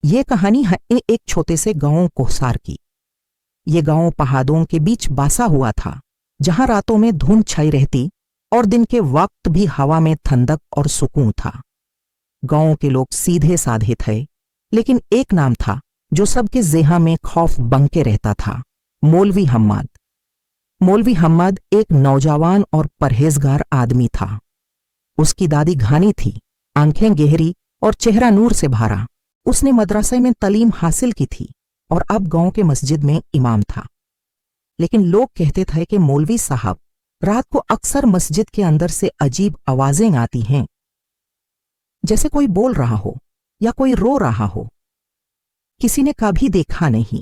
ये कहानी है एक छोटे से गांव कोहसार की। ये गांव पहाड़ों के बीच बसा हुआ था, जहां रातों में धुंध छाई रहती और दिन के वक्त भी हवा में ठंडक और सुकून था। गांव के लोग सीधे साधे थे, लेकिन एक नाम था जो सबके ज़ेहन में खौफ बनके रहता था, मौलवी हम्मद। मौलवी हम्मद एक नौजवान और परहेजगार आदमी था। उसकी दादी घानी थी, आंखें गहरी और चेहरा नूर से भरा। उसने मदरसे में तालीम हासिल की थी और अब गांव के मस्जिद में इमाम था। लेकिन लोग कहते थे कि मौलवी साहब रात को अक्सर मस्जिद के अंदर से अजीब आवाजें आती हैं, जैसे कोई बोल रहा हो या कोई रो रहा हो। किसी ने कभी देखा नहीं,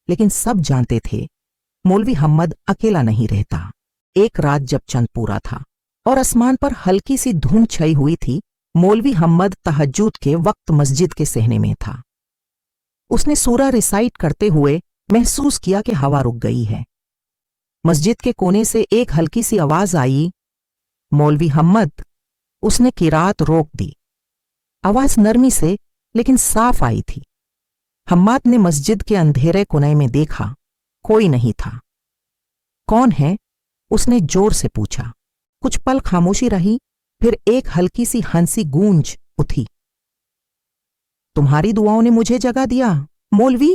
लेकिन सब जानते थे मौलवी हम्मद अकेला नहीं रहता। एक रात जब चंद पूरा था और आसमान पर हल्की सी धुंध छाई हुई थी, मौलवी हम्मद तहज्जुद के वक्त मस्जिद के सहने में था। उसने सूरा रिसाइट करते हुए महसूस किया कि हवा रुक गई है। मस्जिद के कोने से एक हल्की सी आवाज आई, मौलवी हम्मद। उसने किरात रोक दी। आवाज नरमी से लेकिन साफ आई थी। हम्मद ने मस्जिद के अंधेरे कोने में देखा, कोई नहीं था। कौन है? उसने जोर से पूछा। कुछ पल खामोशी रही, फिर एक हल्की सी हंसी गूंज उठी। तुम्हारी दुआओं ने मुझे जगा दिया, मौलवी।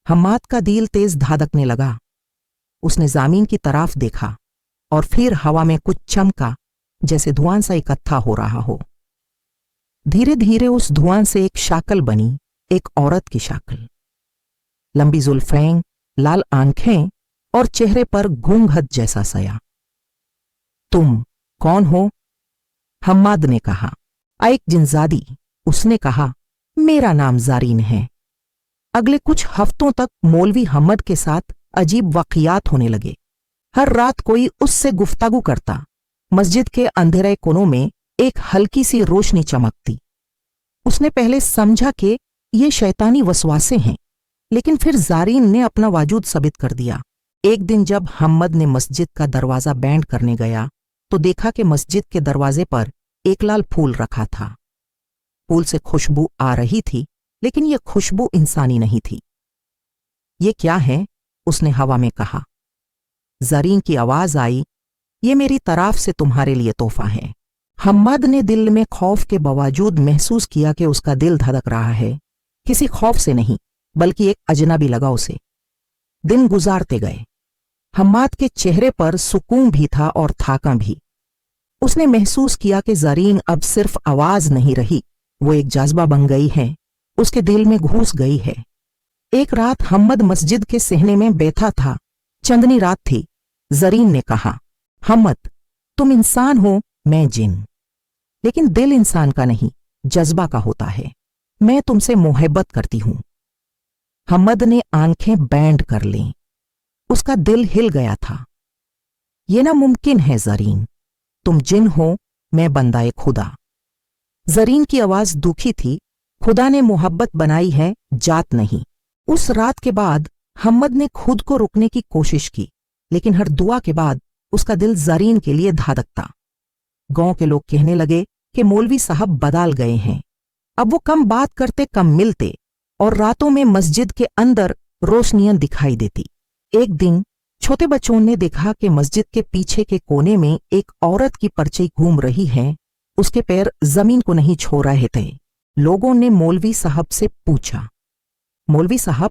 हम्मद का दिल तेज धड़कने लगा। उसने ज़मीन की तरफ देखा और फिर हवा में कुछ चमका, जैसे धुआं सा इकट्ठा हो रहा हो। धीरे धीरे उस धुआं से एक शक्ल बनी, एक औरत की शक्ल। लंबी जुल्फें, लाल आंखें और चेहरे पर घूंघट जैसा साया। तुम कौन हो? हम्मद ने कहा। एक जिनजादी, उसने कहा। मेरा नाम ज़रीन है। अगले कुछ हफ्तों तक मौलवी हम्मद के साथ अजीब वाक़ियात होने लगे। हर रात कोई उससे गुफ्तगू करता। मस्जिद के अंधेरे कोनों में एक हल्की सी रोशनी चमकती। उसने पहले समझा कि ये शैतानी वसवासे हैं, लेकिन फिर ज़रीन ने अपना वजूद साबित कर दिया। एक दिन जब हम्मद ने मस्जिद का दरवाज़ा बैंड करने गया तो देखा कि मस्जिद के दरवाजे पर एक लाल फूल रखा था। फूल से खुशबू आ रही थी, लेकिन यह खुशबू इंसानी नहीं थी। ये क्या है? उसने हवा में कहा। ज़रीन की आवाज आई, ये मेरी तरफ से तुम्हारे लिए तोहफा है। हम्मद ने दिल में खौफ के बावजूद महसूस किया कि उसका दिल धड़क रहा है, किसी खौफ से नहीं, बल्कि एक अजनबी लगाव से। दिन गुजारते गए। हम्मद के चेहरे पर सुकून भी था और थकान भी। उसने महसूस किया कि ज़रीन अब सिर्फ आवाज नहीं रही, वो एक जज्बा बन गई है, उसके दिल में घुस गई है। एक रात हम्मद मस्जिद के सहने में बैठा था। चंदनी रात थी। ज़रीन ने कहा, हम्मद, तुम इंसान हो, मैं जिन। लेकिन दिल इंसान का नहीं, जज्बा का होता है। मैं तुमसे मोहब्बत करती हूं। हम्मद ने आंखें बैंड कर लीं। उसका दिल हिल गया था। यह नामुमकिन है ज़रीन, तुम जिन हो, मैं बंदाए खुदा। ज़रीन की आवाज दुखी थी। खुदा ने मोहब्बत बनाई है, जात नहीं। उस रात के बाद हम्मद ने खुद को रुकने की कोशिश की, लेकिन हर दुआ के बाद उसका दिल ज़रीन के लिए धड़कता। गांव के लोग कहने लगे कि मौलवी साहब बदल गए हैं। अब वो कम बात करते, कम मिलते, और रातों में मस्जिद के अंदर रोशनियां दिखाई देती। एक दिन छोटे बच्चों ने देखा कि मस्जिद के पीछे के कोने में एक औरत की परछाई घूम रही है। उसके पैर जमीन को नहीं छू रहे थे। लोगों ने मौलवी साहब से पूछा, मौलवी साहब,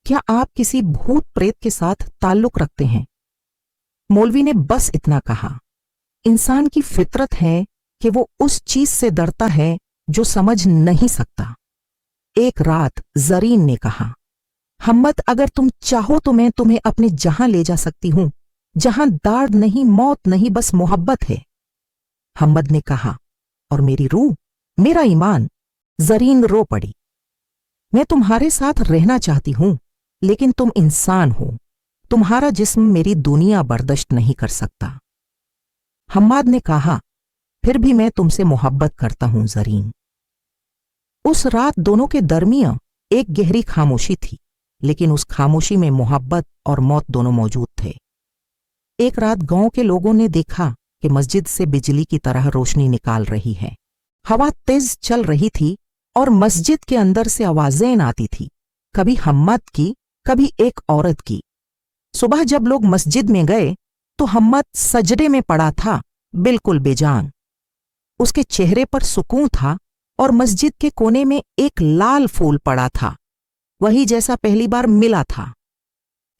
क्या आप किसी भूत प्रेत के साथ ताल्लुक रखते हैं? मौलवी ने बस इतना कहा, इंसान की फितरत है कि वो उस चीज से डरता है जो समझ नहीं सकता। एक रात ज़रीन ने कहा, हम्मद, अगर तुम चाहो तो मैं तुम्हें अपने जहां ले जा सकती हूं, जहां दर्द नहीं, मौत नहीं, बस मोहब्बत है। हम्मद ने कहा, और मेरी रूह, मेरा ईमान। ज़रीन रो पड़ी। मैं तुम्हारे साथ रहना चाहती हूं, लेकिन तुम इंसान हो। तुम्हारा जिस्म मेरी दुनिया बर्दाश्त नहीं कर सकता। हम्मद ने कहा, फिर भी मैं तुमसे मोहब्बत करता हूं ज़रीन। उस रात दोनों के दरमियां एक गहरी खामोशी थी, लेकिन उस खामोशी में मोहब्बत और मौत दोनों मौजूद थे। एक रात गांव के लोगों ने देखा कि मस्जिद से बिजली की तरह रोशनी निकाल रही है। हवा तेज चल रही थी और मस्जिद के अंदर से आवाजें आती थी, कभी हम्मद की, कभी एक औरत की। सुबह जब लोग मस्जिद में गए तो हम्मद सजदे में पड़ा था, बिल्कुल बेजान। उसके चेहरे पर सुकून था और मस्जिद के कोने में एक लाल फूल पड़ा था, वही जैसा पहली बार मिला था।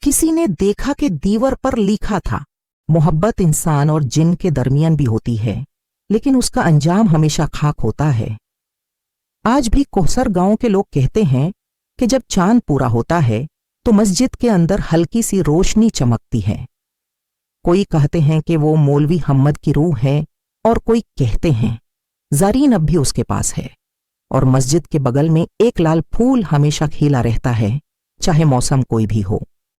किसी ने देखा कि दीवार पर लिखा था, मोहब्बत इंसान और जिन के दरमियान भी होती है, लेकिन उसका अंजाम हमेशा खाक होता है। आज भी कोहसर गांव के लोग कहते हैं कि जब चांद पूरा होता है तो मस्जिद के अंदर हल्की सी रोशनी चमकती है। कोई कहते हैं कि वो मौलवी हम्मद की रूह है और कोई कहते हैं ज़रीन अब भी उसके पास है। और मस्जिद के बगल में एक लाल फूल हमेशा खिला रहता है, चाहे मौसम कोई भी हो।